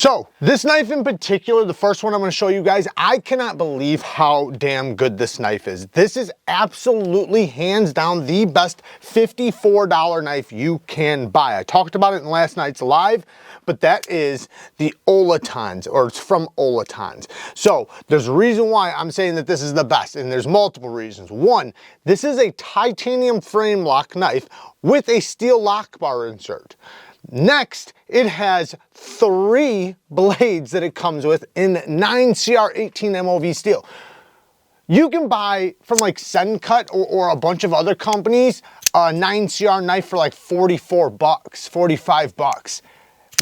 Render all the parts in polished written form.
So this knife in particular, the first one I'm going to show you guys, I cannot believe how damn good this knife is. This is absolutely hands down the best $54 knife you can buy. I talked about it in last night's live, but that is the OLITANS, or it's from OLITANS. So there's a reason why I'm saying that this is the best, and there's multiple reasons. One, this is a titanium frame lock knife with a steel lock bar insert. Next, it has 3 blades that it comes with in 9CR18 MOV steel. You can buy from like Sencut or a bunch of other companies a 9CR knife for like 44 bucks, 45 bucks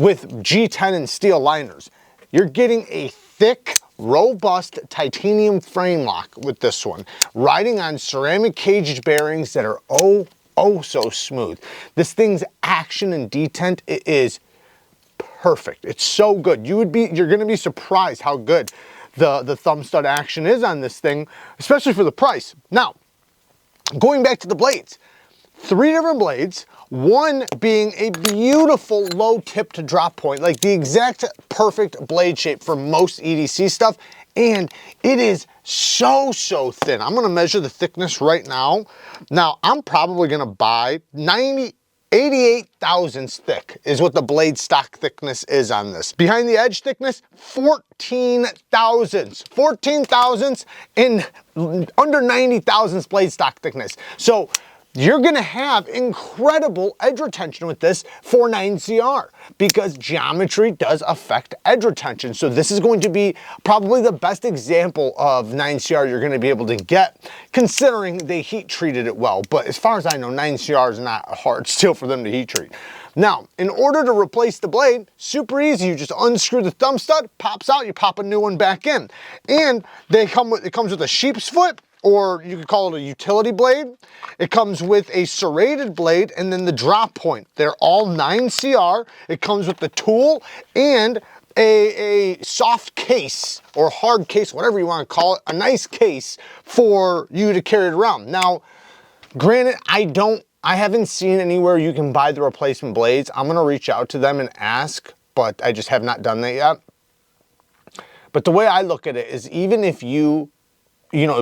with G10 and steel liners. You're getting a thick, robust titanium frame lock with this one, riding on ceramic cage bearings that are oh so smooth. This thing's action and detent, it is perfect. It's so good. You're gonna be surprised how good the thumb stud action is on this thing, especially for the price. Now, going back to the blades, 3 different blades, one being a beautiful low tipped drop point, like the exact perfect blade shape for most EDC stuff, and it is so thin. I'm gonna measure the thickness right now. Now, I'm probably gonna buy 88 thousandths thick is what the blade stock thickness is on this. Behind the edge thickness, 14 thousandths. 14 thousandths and under 90 thousandths blade stock thickness. So you're gonna have incredible edge retention with this for 9CR because geometry does affect edge retention. So this is going to be probably the best example of 9CR you're gonna be able to get, considering they heat treated it well. But as far as I know, 9CR is not a hard steel for them to heat treat. Now, in order to replace the blade, super easy. You just unscrew the thumb stud, pops out, you pop a new one back in. And it comes with a sheep's foot, or you could call it a utility blade. It comes with a serrated blade and then the drop point. They're all 9CR. It comes with the tool and a soft case or hard case, whatever you want to call it, a nice case for you to carry it around. Now, granted, I haven't seen anywhere you can buy the replacement blades. I'm gonna reach out to them and ask, but I just have not done that yet. But the way I look at it is, even if you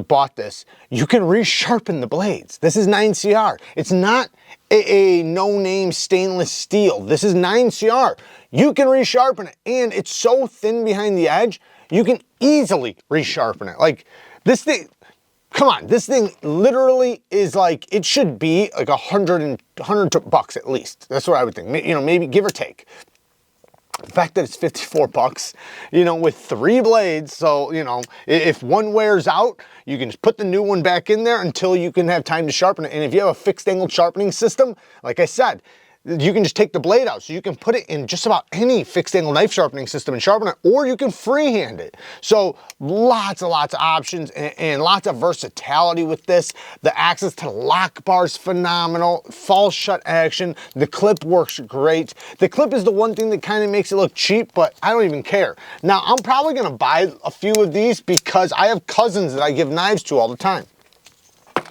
bought this, you can resharpen the blades. This is 9CR. It's not a no-name stainless steel. This is 9CR. You can resharpen it, and it's so thin behind the edge, you can easily resharpen it. Like this thing, come on, this thing literally is like, it should be like 100 bucks at least. That's what I would think. Maybe give or take. The fact that it's 54 bucks, with 3 blades, so, if one wears out, you can just put the new one back in there until you can have time to sharpen it. And if you have a fixed angle sharpening system, like I said, you can just take the blade out. So you can put it in just about any fixed angle knife sharpening system and sharpen it, or you can freehand it. So lots of options and lots of versatility with this. The access to the lock bar is phenomenal. False shut action. The clip works great. The clip is the one thing that kind of makes it look cheap, but I don't even care. Now, I'm probably gonna buy a few of these because I have cousins that I give knives to all the time.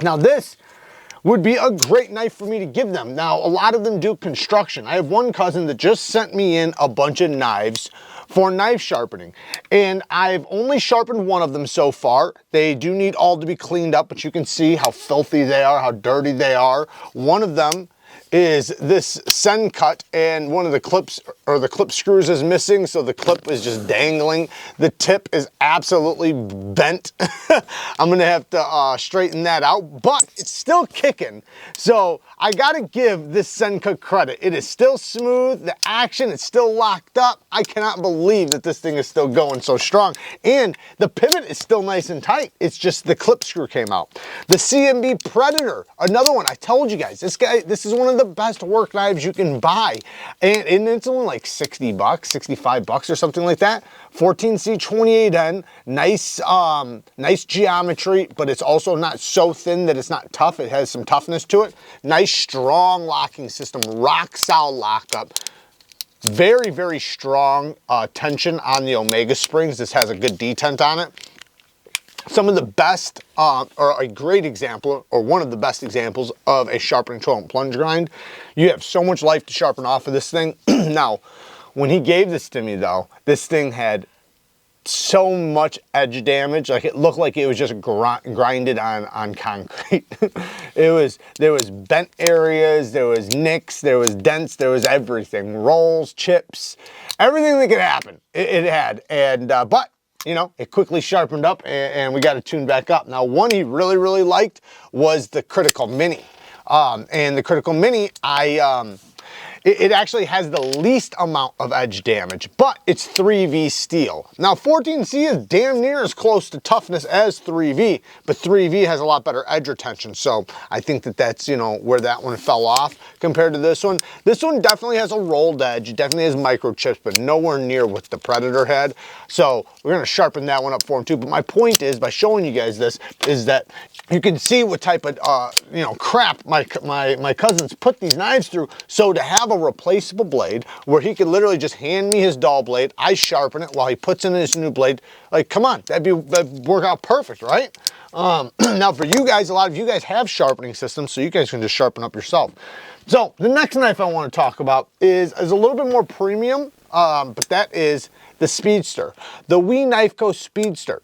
Now this would be a great knife for me to give them. Now, a lot of them do construction. I have one cousin that just sent me in a bunch of knives for knife sharpening, and I've only sharpened one of them so far. They do need all to be cleaned up, but you can see how filthy they are, how dirty they are. One of them is this Sencut, and one of the clips, or the clip screws, is missing, so the clip is just dangling. The tip is absolutely bent. I'm gonna have to straighten that out, but it's still kicking. So I gotta give this Sencut credit. It is still smooth, the action is still locked up. I cannot believe that this thing is still going so strong. And the pivot is still nice and tight. It's just the clip screw came out. The CMB Predator, another one. I told you guys, this is one of the best work knives you can buy, and it's only like 60 bucks, 65 bucks or something like that. 14C 28N, nice geometry, but it's also not so thin that it's not tough. It has some toughness to it. Nice strong locking system, rock solid lockup. Very strong tension on the Omega springs. This has a good detent on it. Some of the best, or a great example, or one of the best examples of a sharpening tool and plunge grind. You have so much life to sharpen off of this thing. Now, When he gave this to me though, this thing had so much edge damage, like it looked like it was just grinded on concrete. There was bent areas, there was nicks, there was dents, there was everything, rolls, chips, everything that could happen. It had, and but you know, it quickly sharpened up, and we got it tuned back up. Now, one he really liked was the Critical Mini, and the Critical Mini, it actually has the least amount of edge damage, but it's 3V steel. Now 14C is damn near as close to toughness as 3V, but 3V has a lot better edge retention. So I think that that's, you know, where that one fell off compared to this one. This one definitely has a rolled edge, it definitely has microchips, but nowhere near what the Predator had. So we're gonna sharpen that one up for him too. But my point is, by showing you guys this, is that you can see what type of, you know, crap my cousins put these knives through. So to have a replaceable blade where he could literally just hand me his dull blade, I sharpen it while he puts in his new blade, like, come on, that'd work out perfect, right? Now for you guys, a lot of you guys have sharpening systems, so you guys can just sharpen up yourself. So the next knife I want to talk about is a little bit more premium, but that is the Speedster, the WE Knife Co. Speedster.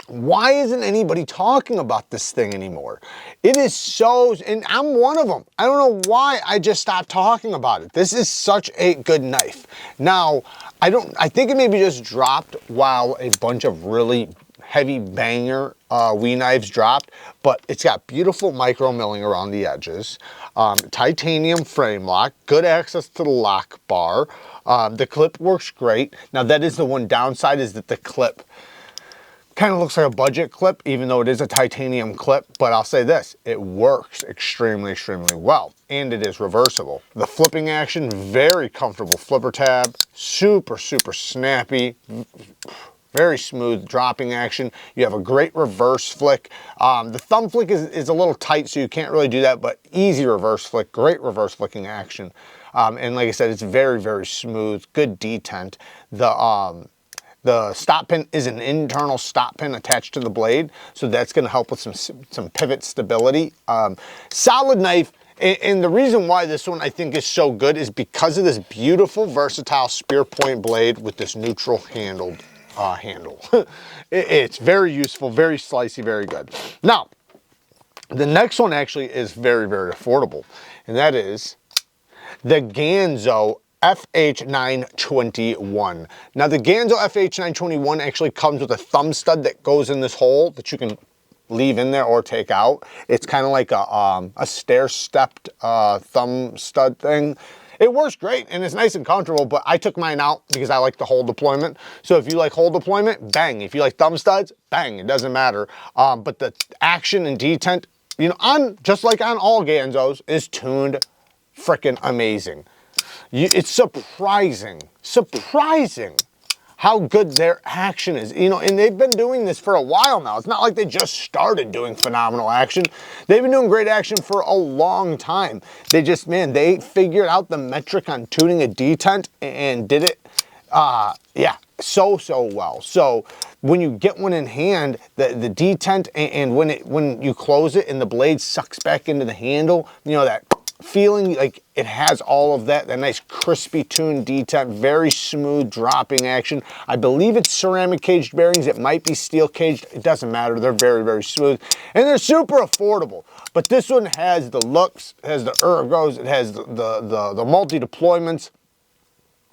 Why isn't anybody talking about this thing anymore? It is so, and I'm one of them. I don't know why I just stopped talking about it. This is such a good knife. Now, I think it maybe just dropped while a bunch of really heavy banger WE knives dropped, but it's got beautiful micro milling around the edges, titanium frame lock, good access to the lock bar. The clip works great. Now that is the one downside, is that the clip kind of looks like a budget clip, even though it is a titanium clip, but I'll say this, it works extremely well, and it is reversible. The flipping action, very comfortable flipper tab, super snappy, very smooth dropping action. You have a great reverse flick. The thumb flick is a little tight, so you can't really do that, but easy reverse flick, great reverse flicking action. And like I said, it's very smooth, good detent. The stop pin is an internal stop pin attached to the blade, so that's going to help with some pivot stability. Solid knife, and the reason why this one I think is so good is because of this beautiful versatile spear point blade with this neutral handle. It's very useful, very slicey, very good. Now, the next one actually is very affordable, and that is the Ganzo FH921. Now the Ganzo FH921 actually comes with a thumb stud that goes in this hole that you can leave in there or take out. It's kind of like a stair-stepped thumb stud thing. It works great and it's nice and comfortable, but I took mine out because I like the hole deployment. So if you like hole deployment, bang. If you like thumb studs, bang, it doesn't matter. But the action and detent, you know, just like on all Ganzos, is tuned freaking amazing. It's surprising how good their action is, you know, and they've been doing this for a while now. It's not like they just started doing phenomenal action. They've been doing great action for a long time. They just, man, they figured out the metric on tuning a detent and did it, yeah, so well. So when you get one in hand, the detent, and when you close it and the blade sucks back into the handle, you know, that feeling like it has all of that nice crispy tuned detent, very smooth dropping action. I believe it's ceramic caged bearings. It might be steel caged. It doesn't matter. They're very smooth, and they're super affordable. But this one has the looks, it has the ergos, it has the multi deployments.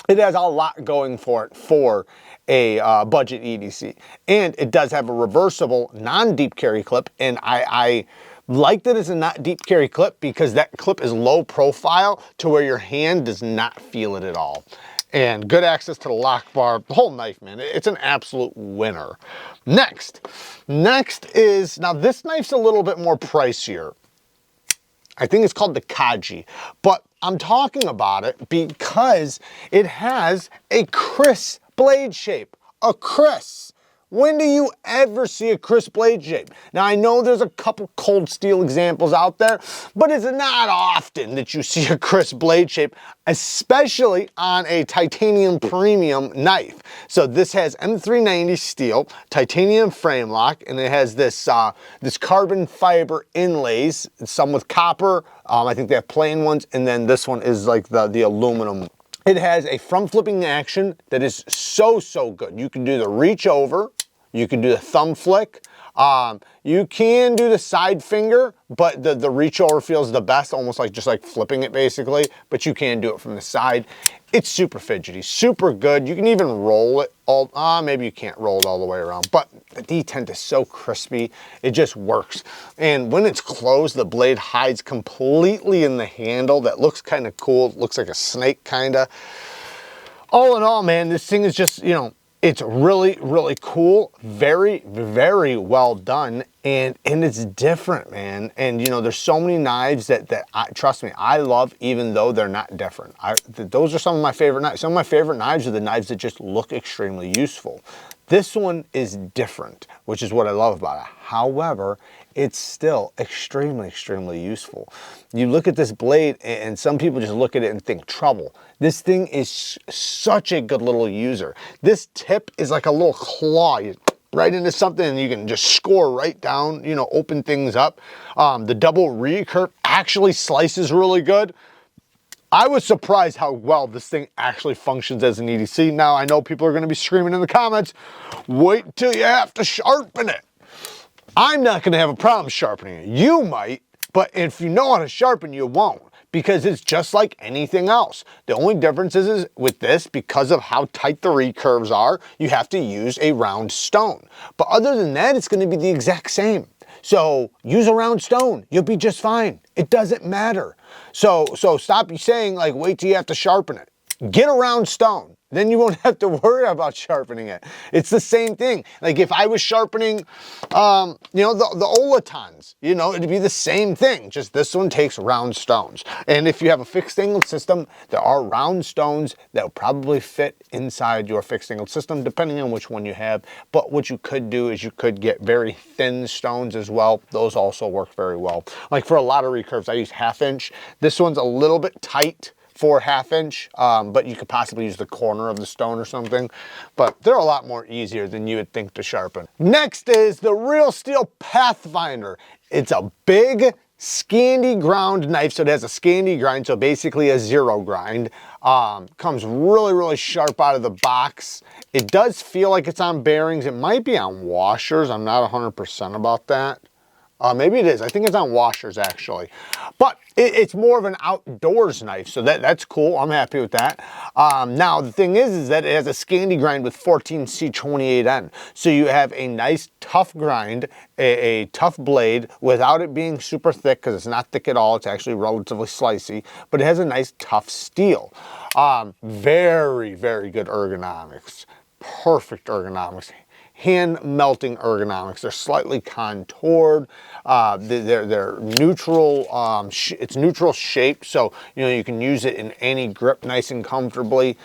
It has a lot going for it for a budget EDC, and it does have a reversible non-deep carry clip, and I like that it's a not deep carry clip because that clip is low profile to where your hand does not feel it at all. And good access to the lock bar, the whole knife, man, it's an absolute winner. Next is, now this knife's a little bit more pricier. I think it's called the Kaji, but I'm talking about it because it has a crisp blade shape, a crisp. When do you ever see a crisp blade shape? Now I know there's a couple cold steel examples out there, but it's not often that you see a crisp blade shape, especially on a titanium premium knife. So this has M390 steel, titanium frame lock, and it has this this carbon fiber inlays, some with copper. I think they have plain ones, and then this one is like the aluminum It has a front flipping action that is so good. You can do the reach over, you can do the thumb flick, you can do the side finger, but the reach over feels the best, almost like just like flipping it basically, but you can do it from the side. It's super fidgety, super good. You can even roll it all, maybe you can't roll it all the way around, but the detent is so crispy, it just works. And when it's closed, the blade hides completely in the handle. That looks kind of cool. It looks like a snake kind of. All in all, man, this thing is just, you know, it's really cool, very well done, and it's different, man. And you know, there's so many knives that trust me, I love, even though they're not different. Those are some of my favorite knives. Some of my favorite knives are the knives that just look extremely useful. This one is different, which is what I love about it. However, it's still extremely useful. You look at this blade and some people just look at it and think trouble. This thing is such a good little user. This tip is like a little claw. You right into something and you can just score right down, you know, open things up. The double recurve actually slices really good. I was surprised how well this thing actually functions as an EDC. Now, I know people are going to be screaming in the comments, wait till you have to sharpen it. I'm not going to have a problem sharpening it. You might, but if you know how to sharpen, you won't, because it's just like anything else. The only difference is with this, because of how tight the recurves are, you have to use a round stone. But other than that, it's going to be the exact same. So use a round stone. You'll be just fine. It doesn't matter. So stop saying like, wait till you have to sharpen it. Get a round stone. Then you won't have to worry about sharpening it. It's the same thing. Like if I was sharpening, you know, the OLITANS, you know, it'd be the same thing. Just this one takes round stones. And if you have a fixed angle system, there are round stones that will probably fit inside your fixed angle system, depending on which one you have. But what you could do is you could get very thin stones as well. Those also work very well. Like for a lot of recurves, I use 1/2 inch. This one's a little bit tight for 1/2 inch, but you could possibly use the corner of the stone or something, but they're a lot more easier than you would think to sharpen. Next is the Real Steel Pathfinder. It's a big Scandi ground knife, so it has a Scandi grind, so basically a 0 grind. Comes really sharp out of the box. It does feel like it's on bearings. It might be on washers. I'm not 100% about that. Maybe it is. I think it's on washers actually. But it's more of an outdoors knife, so that's cool. I'm happy with that. Now the thing is that it has a Scandi grind with 14C28N. So you have a nice tough grind, a tough blade without it being super thick, because it's not thick at all. It's actually relatively slicey, but it has a nice tough steel. Very good ergonomics. Perfect ergonomics. Hand melting ergonomics. They're slightly contoured. They're neutral. It's neutral shaped, so you know you can use it in any grip nice and comfortably.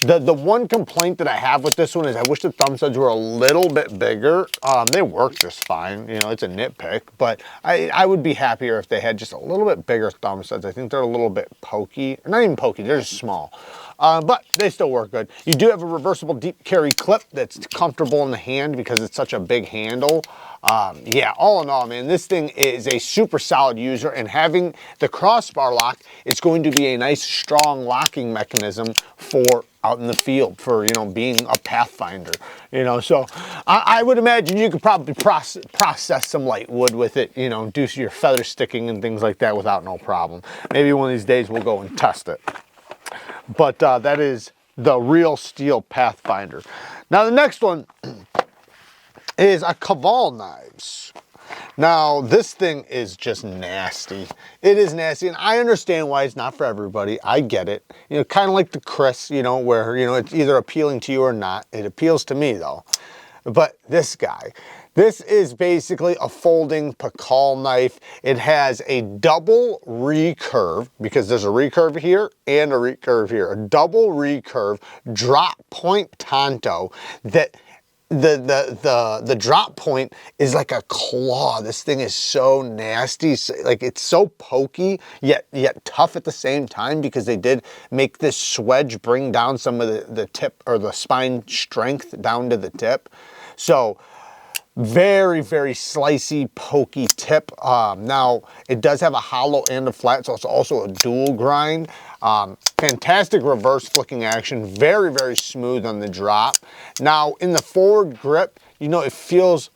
The one complaint that I have with this one is I wish the thumb studs were a little bit bigger. They work just fine. You know, it's a nitpick, but I would be happier if they had just a little bit bigger thumb studs. I think they're a little bit pokey. Not even pokey, they're just small. But they still work good. You do have a reversible deep carry clip that's comfortable in the hand because it's such a big handle. Yeah, all in all, man, this thing is a super solid user, and having the crossbar lock, it's going to be a nice strong locking mechanism for out in the field, for, you know, being a Pathfinder, you know. So I would imagine you could probably process some light wood with it, you know, do your feather sticking and things like that without no problem. Maybe one of these days we'll go and test it. But that is the Real Steel Pathfinder. Now the next one is a Caval knives. Now this thing is just nasty. It is nasty, and I understand why it's not for everybody. I get it. You know, kind of like the Chris, you know, where, you know, it's either appealing to you or not. It appeals to me though. But this guy, this is basically a folding PKELL knife. It has a double recurve, because there's a recurve here and a recurve here. A double recurve drop point tanto that the drop point is like a claw. This thing is so nasty. Like, it's so pokey, yet tough at the same time, because they did make this swedge bring down some of the tip or the spine strength down to the tip. So Very, very slicey, pokey tip. Now, it does have a hollow and a flat, so it's also a dual grind. Fantastic reverse flicking action. Very, very smooth on the drop. Now, in the forward grip, you know, it feels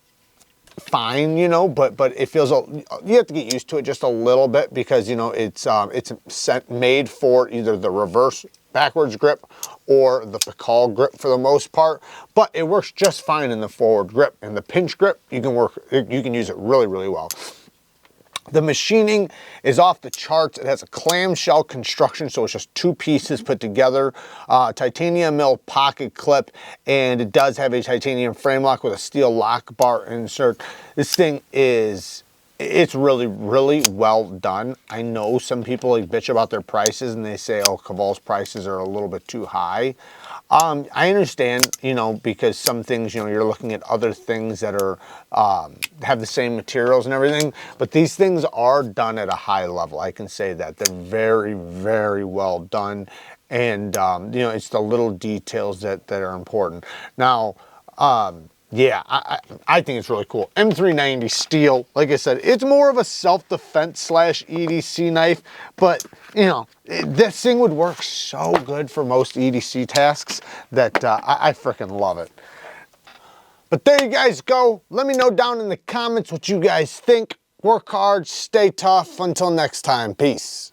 fine, you know, but it feels, you have to get used to it just a little bit because, you know, it's made for either the reverse backwards grip or the KAVISO grip for the most part, but it works just fine in the forward grip. And the pinch grip, you can use it really, really well. The machining is off the charts. It has a clamshell construction, so it's just two pieces put together, titanium mill pocket clip, and it does have a titanium frame lock with a steel lock bar insert. This thing it's really, really well done. I know some people like bitch about their prices and they say, oh, Caval's prices are a little bit too high. I understand, you know, because some things, you know, you're looking at other things that are, have the same materials and everything, but these things are done at a high level. I can say that. They're very, very well done. And, you know, it's the little details that are important. Now, yeah, I think it's really cool. M390 steel, like I said, it's more of a self-defense slash EDC knife, but you know, this thing would work so good for most EDC tasks that I freaking love it. But there you guys go. Let me know down in the comments what you guys think. Work hard, stay tough. Until next time, peace.